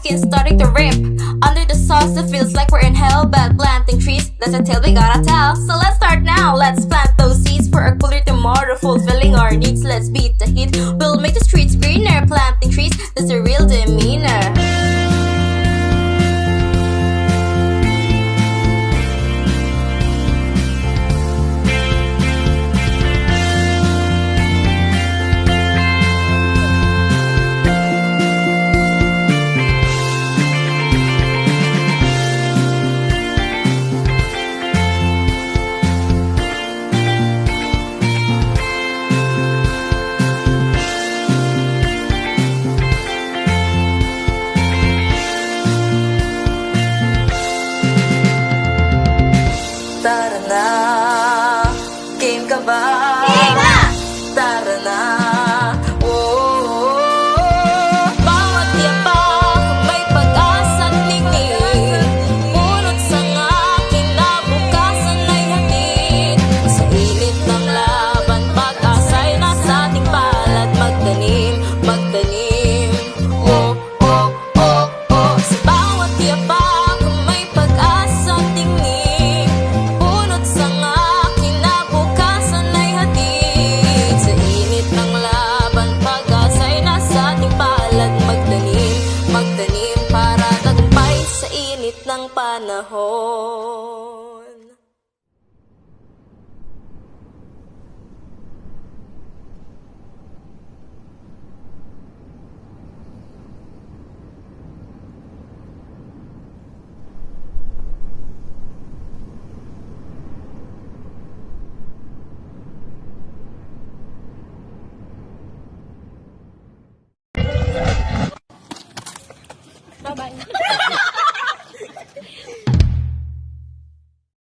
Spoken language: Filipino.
skin starting to rip. Under the sauce, it feels like we're in hell. But planting trees, that's a tale we gotta tell. So let's start now, let's plant those seeds for a cooler tomorrow, fulfilling our needs. Let's beat the heat, we'll make the streets greener. Planting trees, that's a real demeanor. Tara na, game ka ba? Game na! Tara na, oh. Bawat yapak may pag-asa't tingin, punot sanga, kinabukasan ay hatid. Sa init ng laban, pag-asa'y nasa ating palad. Magtanim, magtanim, oh, oh, oh, oh. Sa bawat yapak may pag-asa't tingin, punot sanga, kinabukasan ay hatid. Sa init ng laban, pag-asa'y nasa ating palad. Magtanim, magtanim para tagumpay sa init ng panahon. Bye-bye.